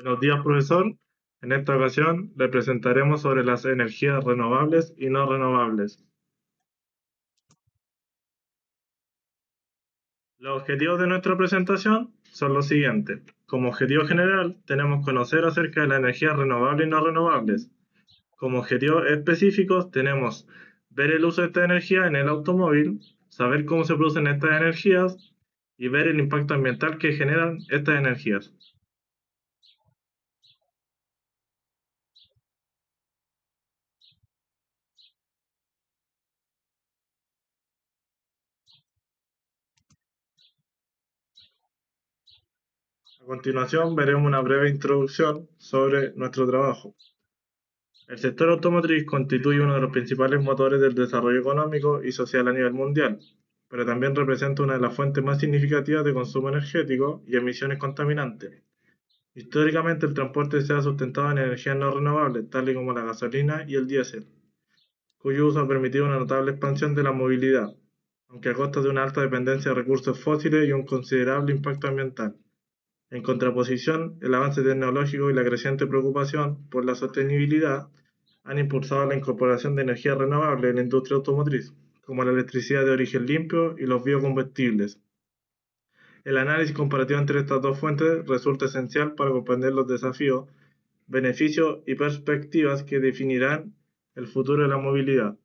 Buenos días, profesor. En esta ocasión le presentaremos sobre las energías renovables y no renovables. Los objetivos de nuestra presentación son los siguientes. Como objetivo general, tenemos conocer acerca de las energías renovables y no renovables. Como objetivos específicos, tenemos ver el uso de esta energía en el automóvil, saber cómo se producen estas energías y ver el impacto ambiental que generan estas energías. A continuación, veremos una breve introducción sobre nuestro trabajo. El sector automotriz constituye uno de los principales motores del desarrollo económico y social a nivel mundial, pero también representa una de las fuentes más significativas de consumo energético y emisiones contaminantes. Históricamente, el transporte se ha sustentado en energías no renovables, tales como la gasolina y el diésel, cuyo uso ha permitido una notable expansión de la movilidad, aunque a costa de una alta dependencia de recursos fósiles y un considerable impacto ambiental. En contraposición, el avance tecnológico y la creciente preocupación por la sostenibilidad han impulsado la incorporación de energías renovables en la industria automotriz, como la electricidad de origen limpio y los biocombustibles. El análisis comparativo entre estas dos fuentes resulta esencial para comprender los desafíos, beneficios y perspectivas que definirán el futuro de la movilidad.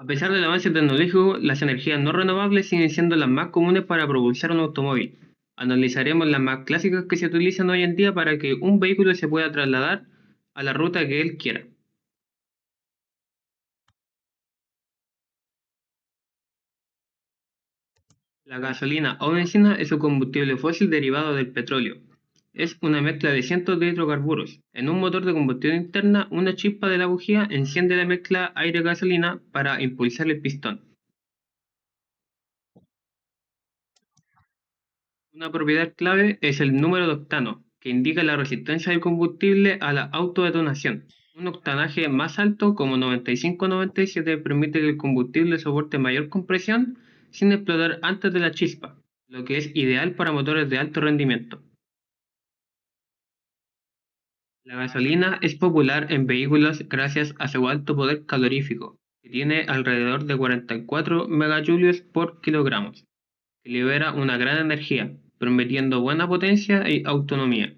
A pesar del avance tecnológico, las energías no renovables siguen siendo las más comunes para propulsar un automóvil. Analizaremos las más clásicas que se utilizan hoy en día para que un vehículo se pueda trasladar a la ruta que él quiera. La gasolina o bencina es un combustible fósil derivado del petróleo. Es una mezcla de cientos de hidrocarburos. En un motor de combustión interna, una chispa de la bujía enciende la mezcla aire-gasolina para impulsar el pistón. Una propiedad clave es el número de octano, que indica la resistencia del combustible a la autodetonación. Un octanaje más alto, como 95-97, permite que el combustible soporte mayor compresión sin explotar antes de la chispa, lo que es ideal para motores de alto rendimiento. La gasolina es popular en vehículos gracias a su alto poder calorífico, que tiene alrededor de 44 megajulios por kilogramos, que libera una gran energía, permitiendo buena potencia y autonomía.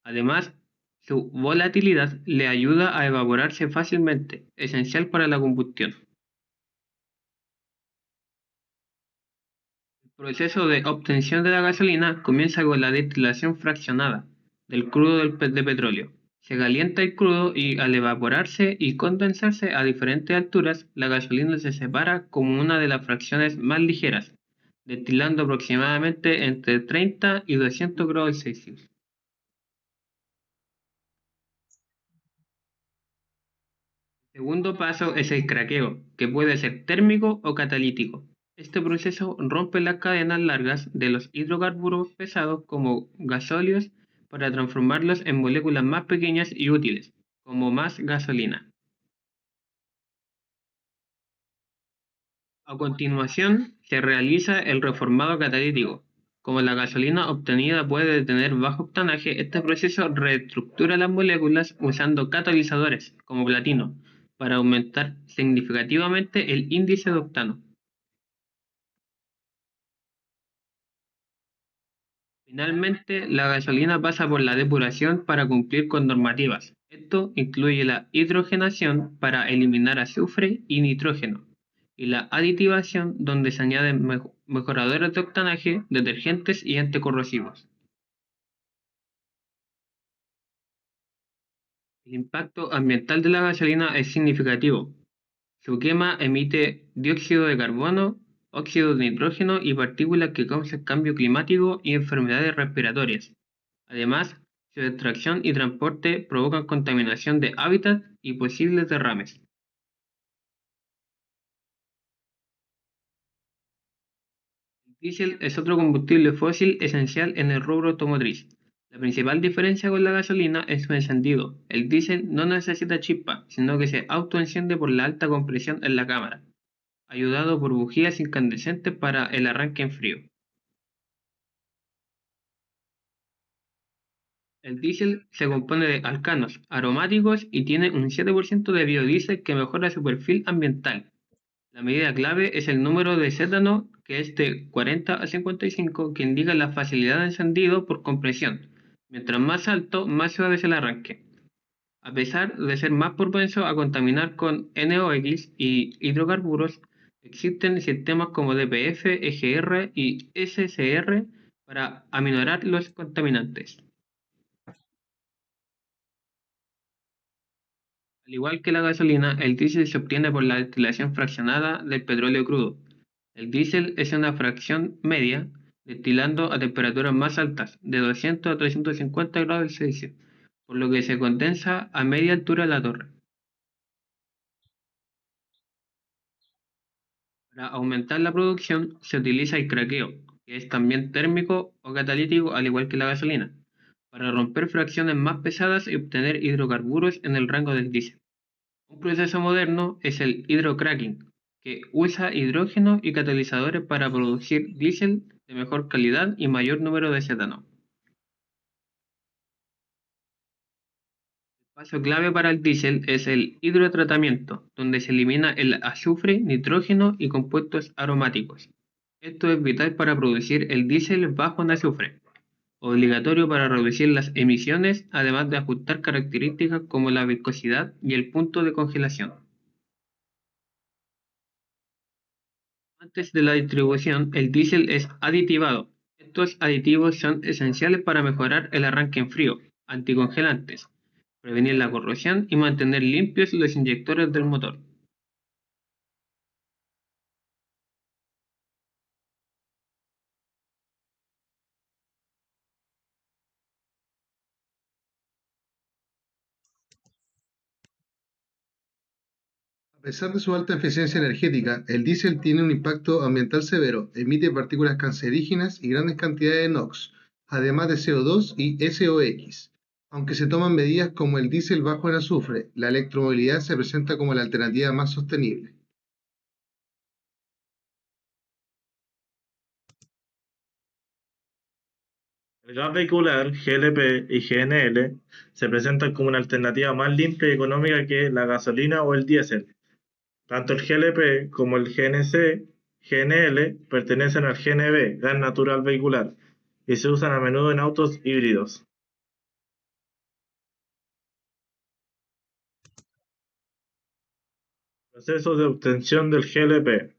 Además, su volatilidad le ayuda a evaporarse fácilmente, esencial para la combustión. El proceso de obtención de la gasolina comienza con la destilación fraccionada del crudo de petróleo. Se calienta el crudo y al evaporarse y condensarse a diferentes alturas, la gasolina se separa como una de las fracciones más ligeras, destilando aproximadamente entre 30 y 200 grados Celsius. El segundo paso es el craqueo, que puede ser térmico o catalítico. Este proceso rompe las cadenas largas de los hidrocarburos pesados como gasóleos para transformarlos en moléculas más pequeñas y útiles, como más gasolina. A continuación, se realiza el reformado catalítico. Como la gasolina obtenida puede tener bajo octanaje, este proceso reestructura las moléculas usando catalizadores, como platino, para aumentar significativamente el índice de octano. Finalmente, la gasolina pasa por la depuración para cumplir con normativas. Esto incluye la hidrogenación para eliminar azufre y nitrógeno, y la aditivación donde se añaden mejoradores de octanaje, detergentes y anticorrosivos. El impacto ambiental de la gasolina es significativo. Su quema emite dióxido de carbono, óxido de nitrógeno y partículas que causan cambio climático y enfermedades respiratorias. Además, su extracción y transporte provocan contaminación de hábitat y posibles derrames. El diésel es otro combustible fósil esencial en el rubro automotriz. La principal diferencia con la gasolina es su encendido. El diésel no necesita chispa, sino que se autoenciende por la alta compresión en la cámara, ayudado por bujías incandescentes para el arranque en frío. El diésel se compone de alcanos aromáticos y tiene un 7% de biodiesel que mejora su perfil ambiental. La medida clave es el número de cétano, que es de 40 a 55, que indica la facilidad de encendido por compresión. Mientras más alto, más suave es el arranque. A pesar de ser más propenso a contaminar con NOx y hidrocarburos, existen sistemas como DPF, EGR y SCR para aminorar los contaminantes. Al igual que la gasolina, el diésel se obtiene por la destilación fraccionada del petróleo crudo. El diésel es una fracción media, destilando a temperaturas más altas, de 200 a 350 grados Celsius, por lo que se condensa a media altura de la torre. Para aumentar la producción se utiliza el craqueo, que es también térmico o catalítico al igual que la gasolina, para romper fracciones más pesadas y obtener hidrocarburos en el rango del diésel. Un proceso moderno es el hidrocracking, que usa hidrógeno y catalizadores para producir diésel de mejor calidad y mayor número de cetano. El paso clave para el diésel es el hidrotratamiento, donde se elimina el azufre, nitrógeno y compuestos aromáticos. Esto es vital para producir el diésel bajo en azufre, obligatorio para reducir las emisiones, además de ajustar características como la viscosidad y el punto de congelación. Antes de la distribución, el diésel es aditivado. Estos aditivos son esenciales para mejorar el arranque en frío, anticongelantes, prevenir la corrosión y mantener limpios los inyectores del motor. A pesar de su alta eficiencia energética, el diésel tiene un impacto ambiental severo, emite partículas cancerígenas y grandes cantidades de NOx, además de CO2 y SOx. Aunque se toman medidas como el diésel bajo en azufre, la electromovilidad se presenta como la alternativa más sostenible. El gas vehicular GLP y GNL se presentan como una alternativa más limpia y económica que la gasolina o el diésel. Tanto el GLP como el GNC-GNL pertenecen al GNV, gas natural vehicular, y se usan a menudo en autos híbridos. Proceso de obtención del GLP.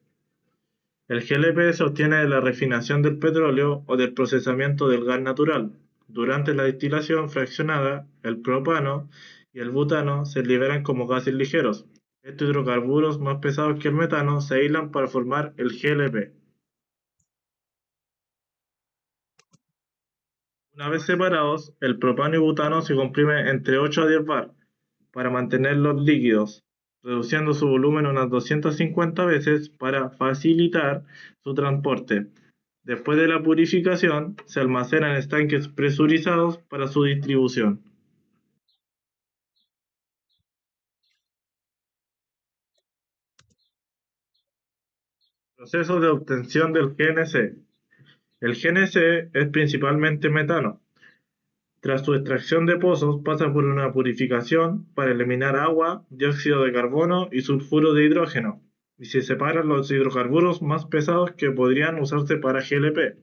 El GLP se obtiene de la refinación del petróleo o del procesamiento del gas natural. Durante la destilación fraccionada, el propano y el butano se liberan como gases ligeros. Estos hidrocarburos más pesados que el metano se aíslan para formar el GLP. Una vez separados, el propano y butano se comprimen entre 8 a 10 bar para mantenerlos líquidos, reduciendo su volumen unas 250 veces para facilitar su transporte. Después de la purificación, se almacenan en estanques presurizados para su distribución. Proceso de obtención del GNC. El GNC es principalmente metano. Tras su extracción de pozos, pasa por una purificación para eliminar agua, dióxido de carbono y sulfuro de hidrógeno, y se separan los hidrocarburos más pesados que podrían usarse para GLP.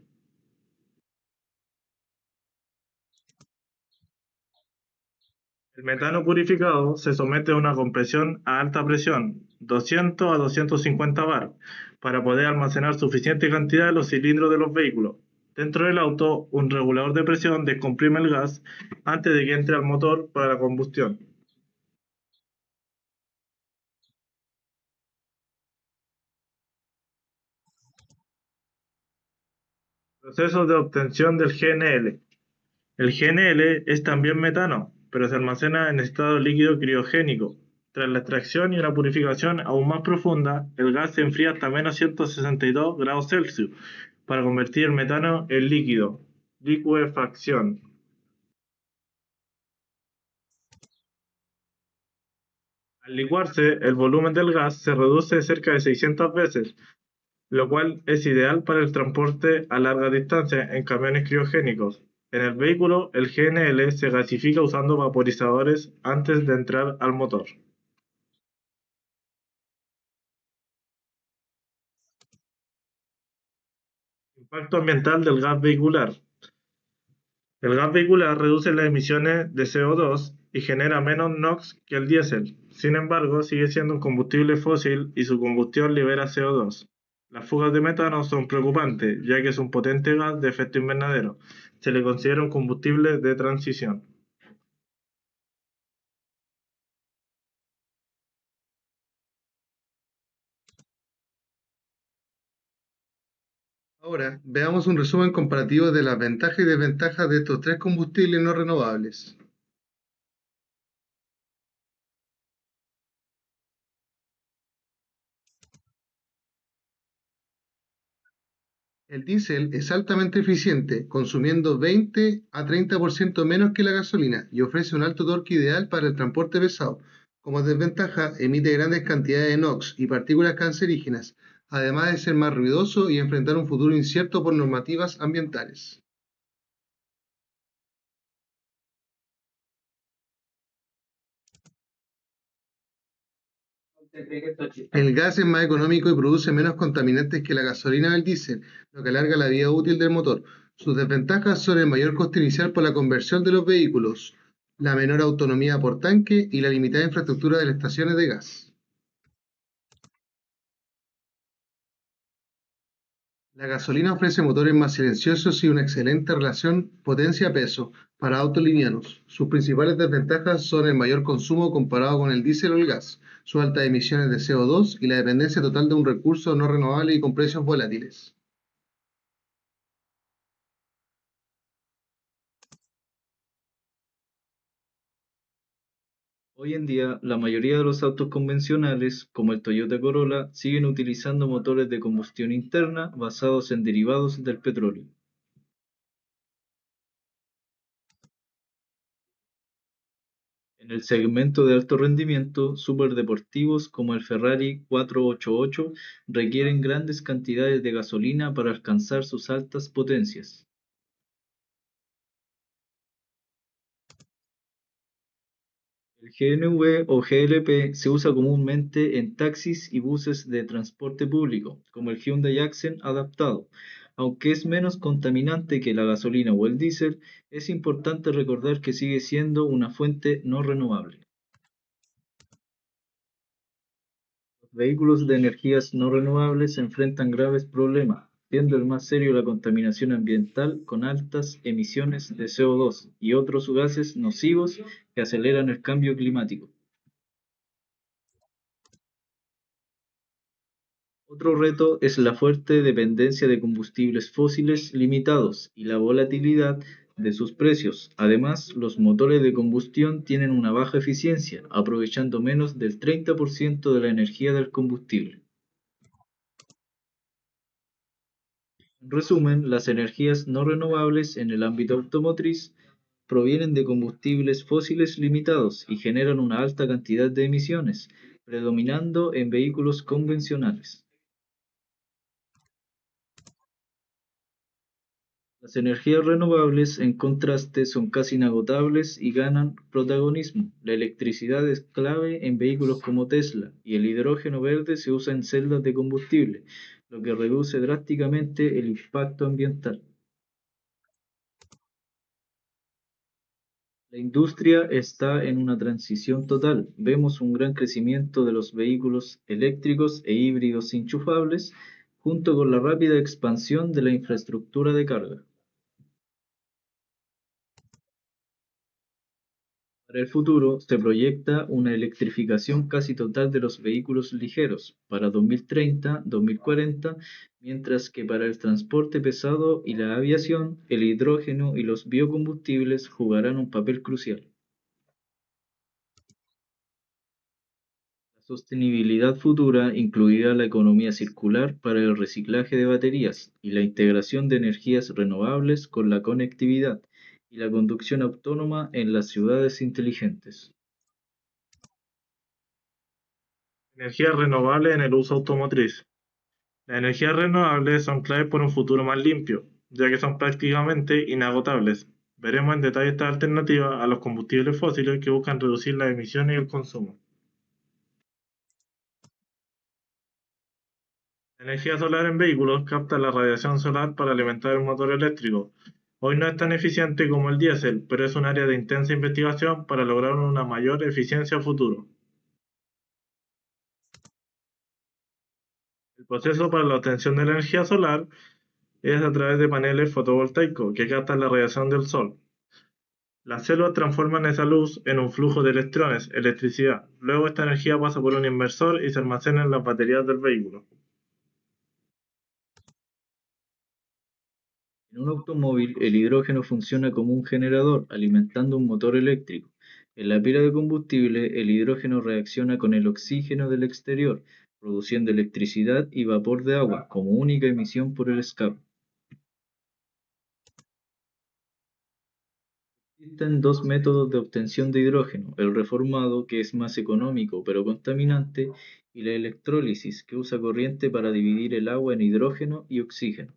El metano purificado se somete a una compresión a alta presión, 200 a 250 bar, para poder almacenar suficiente cantidad en los cilindros de los vehículos. Dentro del auto, un regulador de presión descomprime el gas antes de que entre al motor para la combustión. Proceso de obtención del GNL. El GNL es también metano, pero se almacena en estado líquido criogénico. Tras la extracción y una purificación aún más profunda, el gas se enfría hasta menos 162 grados Celsius para convertir el metano en líquido, licuefacción. Al licuarse, el volumen del gas se reduce cerca de 600 veces, lo cual es ideal para el transporte a larga distancia en camiones criogénicos. En el vehículo, el GNL se gasifica usando vaporizadores antes de entrar al motor. Impacto ambiental del gas vehicular. El gas vehicular reduce las emisiones de CO2 y genera menos NOx que el diésel. Sin embargo, sigue siendo un combustible fósil y su combustión libera CO2. Las fugas de metano son preocupantes, ya que es un potente gas de efecto invernadero. Se le considera un combustible de transición. Ahora, veamos un resumen comparativo de las ventajas y desventajas de estos tres combustibles no renovables. El diésel es altamente eficiente, consumiendo 20 a 30% menos que la gasolina y ofrece un alto torque ideal para el transporte pesado. Como desventaja, emite grandes cantidades de NOx y partículas cancerígenas, además de ser más ruidoso y enfrentar un futuro incierto por normativas ambientales. El gas es más económico y produce menos contaminantes que la gasolina o el diésel, lo que alarga la vida útil del motor. Sus desventajas son el mayor coste inicial por la conversión de los vehículos, la menor autonomía por tanque y la limitada infraestructura de las estaciones de gas. La gasolina ofrece motores más silenciosos y una excelente relación potencia-peso para autos livianos. Sus principales desventajas son el mayor consumo comparado con el diésel o el gas, sus altas emisiones de CO2 y la dependencia total de un recurso no renovable y con precios volátiles. Hoy en día, la mayoría de los autos convencionales, como el Toyota Corolla, siguen utilizando motores de combustión interna basados en derivados del petróleo. En el segmento de alto rendimiento, superdeportivos como el Ferrari 488 requieren grandes cantidades de gasolina para alcanzar sus altas potencias. El GNV o GLP se usa comúnmente en taxis y buses de transporte público, como el Hyundai Accent adaptado. Aunque es menos contaminante que la gasolina o el diésel, es importante recordar que sigue siendo una fuente no renovable. Los vehículos de energías no renovables enfrentan graves problemas, siendo el más serio la contaminación ambiental con altas emisiones de CO2 y otros gases nocivos que aceleran el cambio climático. Otro reto es la fuerte dependencia de combustibles fósiles limitados y la volatilidad de sus precios. Además, los motores de combustión tienen una baja eficiencia, aprovechando menos del 30% de la energía del combustible. En resumen, las energías no renovables en el ámbito automotriz provienen de combustibles fósiles limitados y generan una alta cantidad de emisiones, predominando en vehículos convencionales. Las energías renovables, en contraste, son casi inagotables y ganan protagonismo. La electricidad es clave en vehículos como Tesla y el hidrógeno verde se usa en celdas de combustible, lo que reduce drásticamente el impacto ambiental. La industria está en una transición total. Vemos un gran crecimiento de los vehículos eléctricos e híbridos enchufables, junto con la rápida expansión de la infraestructura de carga. Para el futuro, se proyecta una electrificación casi total de los vehículos ligeros para 2030-2040, mientras que para el transporte pesado y la aviación, el hidrógeno y los biocombustibles jugarán un papel crucial. La sostenibilidad futura incluirá la economía circular para el reciclaje de baterías y la integración de energías renovables con la conectividad y la conducción autónoma en las ciudades inteligentes. Energías renovables en el uso automotriz. Las energías renovables son claves por un futuro más limpio, ya que son prácticamente inagotables. Veremos en detalle estas alternativas a los combustibles fósiles que buscan reducir las emisiones y el consumo. La energía solar en vehículos capta la radiación solar para alimentar el motor eléctrico. Hoy no es tan eficiente como el diésel, pero es un área de intensa investigación para lograr una mayor eficiencia a futuro. El proceso para la obtención de la energía solar es a través de paneles fotovoltaicos que captan la radiación del sol. Las células transforman esa luz en un flujo de electrones, electricidad. Luego esta energía pasa por un inversor y se almacena en las baterías del vehículo. En un automóvil, el hidrógeno funciona como un generador, alimentando un motor eléctrico. En la pila de combustible, el hidrógeno reacciona con el oxígeno del exterior, produciendo electricidad y vapor de agua como única emisión por el escape. Existen dos métodos de obtención de hidrógeno: el reformado, que es más económico pero contaminante, y la electrólisis, que usa corriente para dividir el agua en hidrógeno y oxígeno.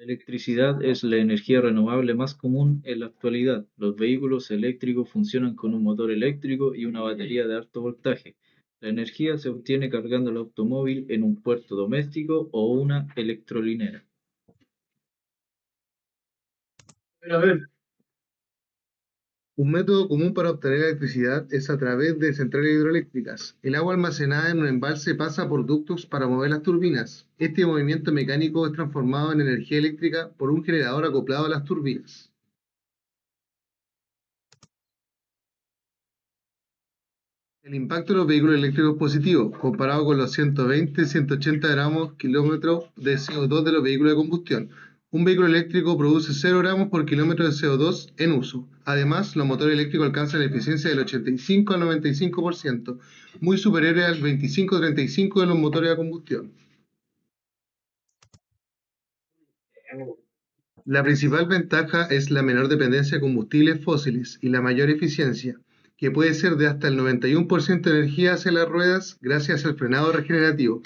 La electricidad es la energía renovable más común en la actualidad. Los vehículos eléctricos funcionan con un motor eléctrico y una batería de alto voltaje. La energía se obtiene cargando el automóvil en un puerto doméstico o una electrolinera. A ver, Un método común para obtener electricidad es a través de centrales hidroeléctricas. El agua almacenada en un embalse pasa por ductos para mover las turbinas. Este movimiento mecánico es transformado en energía eléctrica por un generador acoplado a las turbinas. El impacto de los vehículos eléctricos es positivo, comparado con los 120-180 gramos kilómetros de CO2 de los vehículos de combustión. Un vehículo eléctrico produce 0 gramos por kilómetro de CO2 en uso. Además, los motores eléctricos alcanzan la eficiencia del 85 al 95%, muy superiores al 25-35% de los motores a combustión. La principal ventaja es la menor dependencia de combustibles fósiles y la mayor eficiencia, que puede ser de hasta el 91% de energía hacia las ruedas gracias al frenado regenerativo.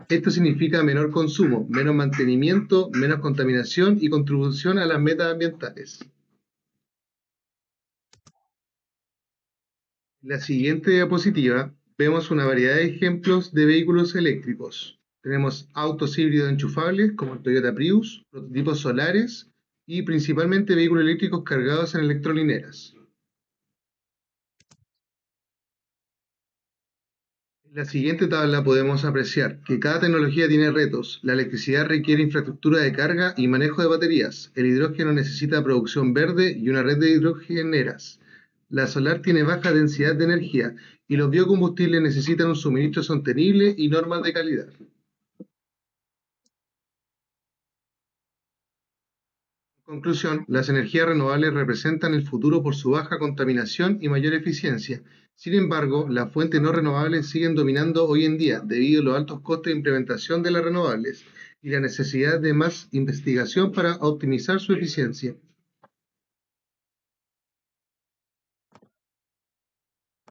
Esto significa menor consumo, menos mantenimiento, menos contaminación y contribución a las metas ambientales. En la siguiente diapositiva vemos una variedad de ejemplos de vehículos eléctricos. Tenemos autos híbridos enchufables como el Toyota Prius, prototipos solares y principalmente vehículos eléctricos cargados en electrolineras. En la siguiente tabla podemos apreciar que cada tecnología tiene retos. La electricidad requiere infraestructura de carga y manejo de baterías. El hidrógeno necesita producción verde y una red de hidrogeneras. La solar tiene baja densidad de energía y los biocombustibles necesitan un suministro sostenible y normas de calidad. En conclusión, las energías renovables representan el futuro por su baja contaminación y mayor eficiencia. Sin embargo, las fuentes no renovables siguen dominando hoy en día debido a los altos costes de implementación de las renovables y la necesidad de más investigación para optimizar su eficiencia.